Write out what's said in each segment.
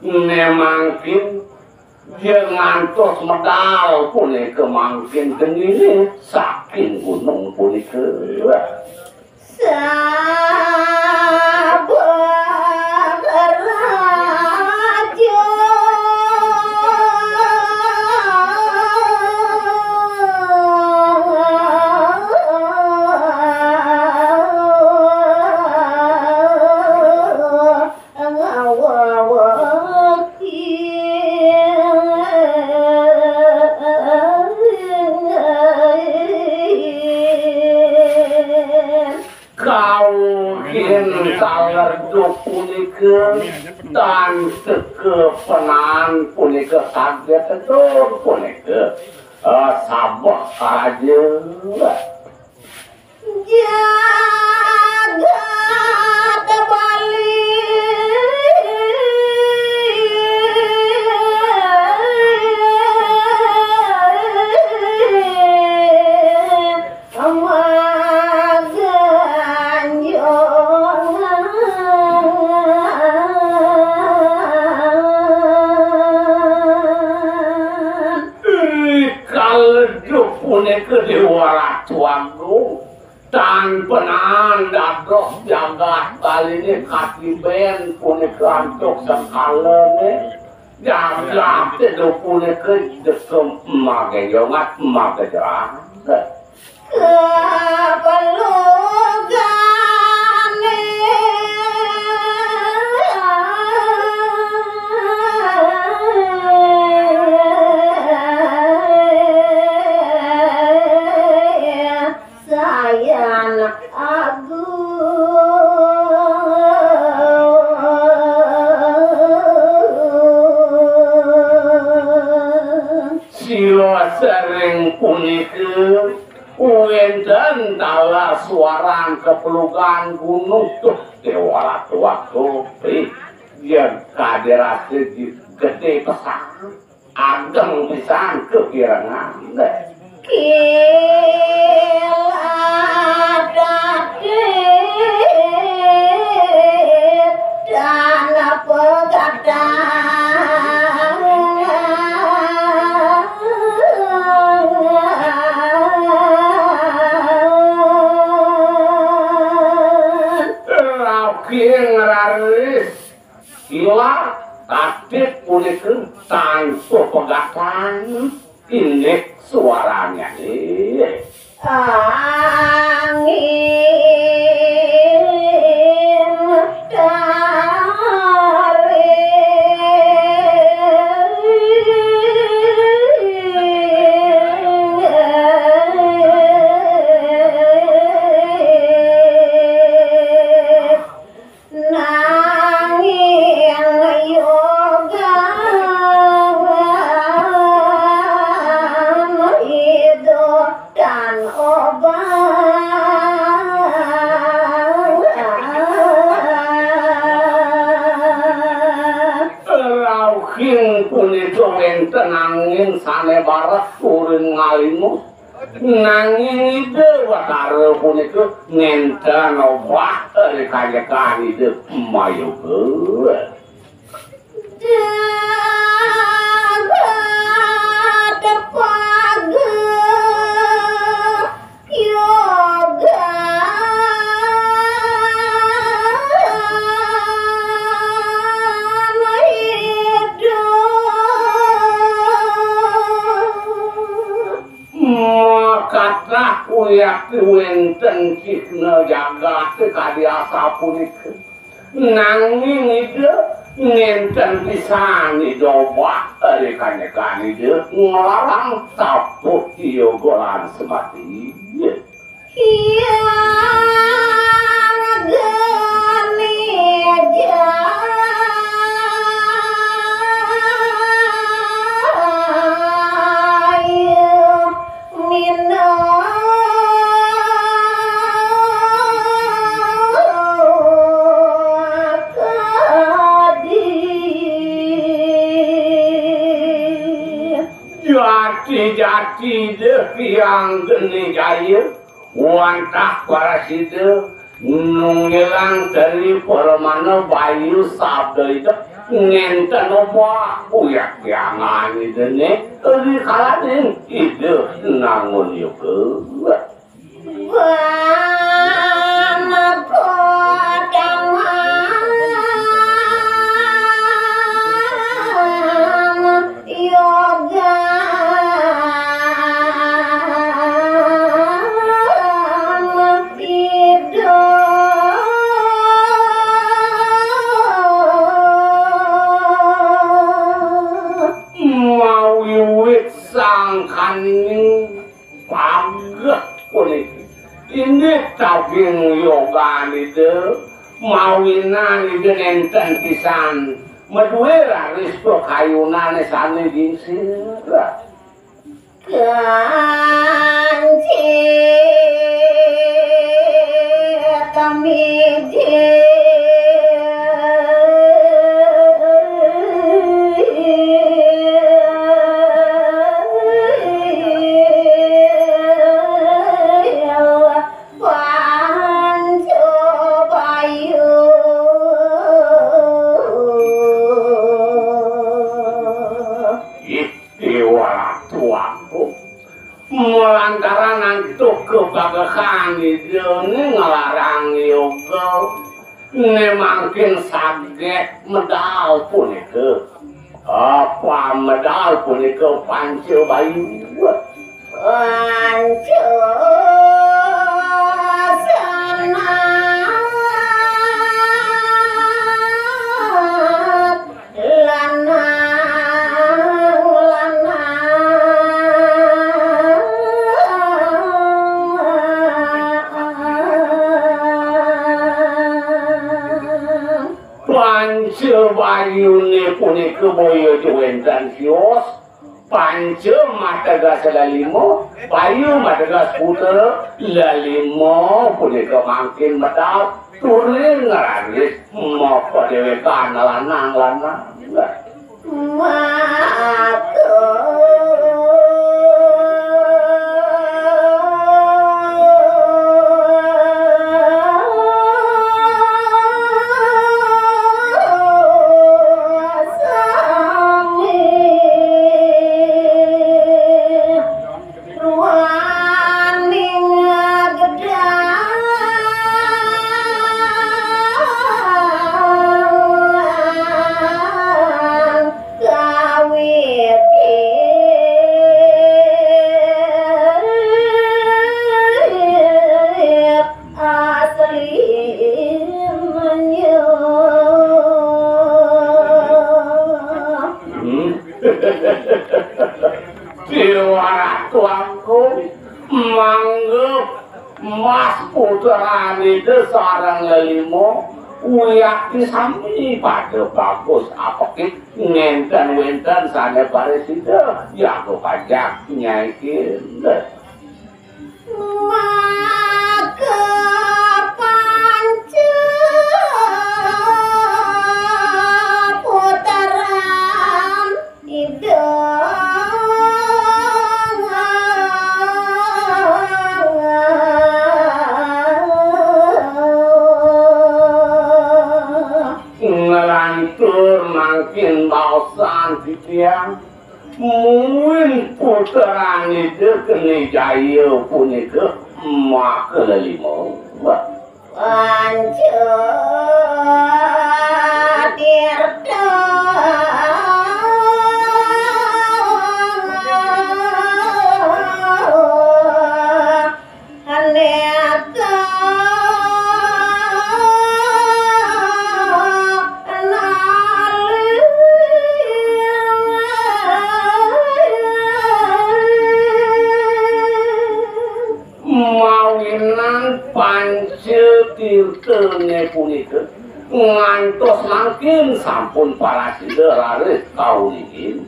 Nemangkin jangan tos medal punika mangkin tengini saking gunung punika sabar raja dan kekepenan punika kaget itu punika sabah aja jaga punika diwara tuangku tanpa nanda doh jagat kali ini kaki ben punika antuk sekalene jagat itu punika dekem emak gejongat emak gejongat sering punika wenten tala suaran kepelukan gunung tuh dewala waktu yang kaderase gede pesan ageng pisan kekirangan dan pegadaian gila kadit punika tanpa pegatan ini suaranya angin tenangin sane barat kuring ngalimu nanging ide watara punika ngenten obah dari kajekan ide mayu yakti wenten kisna jagat kadiasa punika nanging ide ngenten pisan dicoba dari kanyekan itu ngelarang tapuh iyo golan semati iya gani aja jati deh yang geni jaya wantah para situ nungilang dari permana bayu sabda itu ngenten apa uyak yangan itu nih di kalatin itu nangun yuk ini tabing yoga itu mawinan itu nenten pisan meduera risto kayunan sane gingsir kanci tamije lantaran antuk kebagakan itu ngelarang yoga ini makin saget medal pun itu apa medal pun itu pancu bayu pancu bayune punika boyo juwentan sios panca matagas lalimo bayu matagas putra lalimo punika makin medal turun ngarangis moko dewe kana lanang Mas putra itu sarang lelimo uyak disami pada bagus apakah ngenten-ngenten sana baris itu ya aku pajak nyaikin maka panca putaran hidup makin bausan titiang mungkin putaran itu kena jaya punya ke mak kelima panca tirta pancetirtene punika ngantos mangkin sampun parasida raris kaulingin.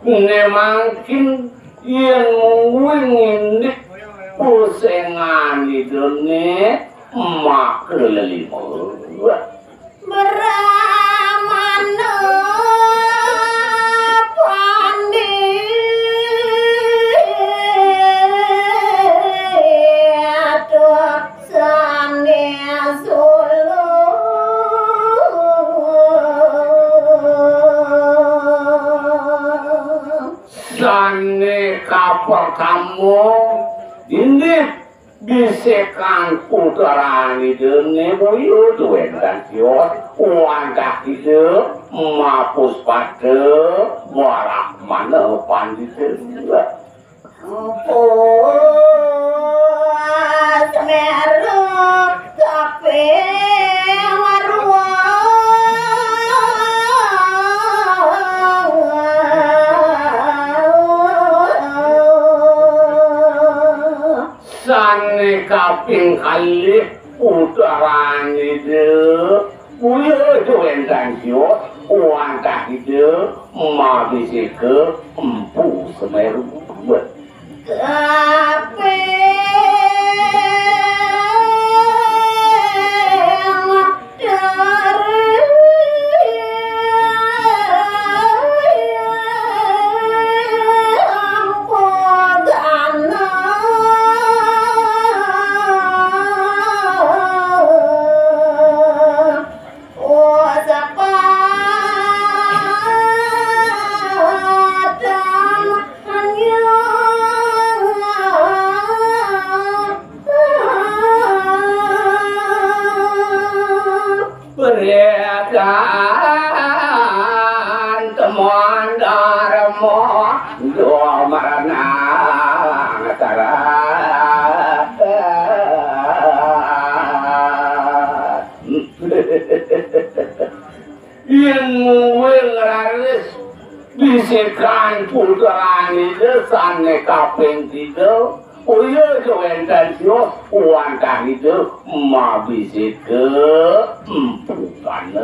Nemangkin yang wingin pusengan itu nih mak kelima beramana pandit sania solo sane kapal kamu ini bisekan putaran itu nih boyo tuan dan siot wandak itu mapus pada warak mana pandit oh semeru tapi sane kaping kali putaran itu boyo tuan dan siot wandak itu mabisi ke empu semeru beriakan temuan darmo doa marana ngatarat yang ngeraris bisikan putaran itu sane kaping tiga uyo kewentan sio uang kah itu mabisi ke empukan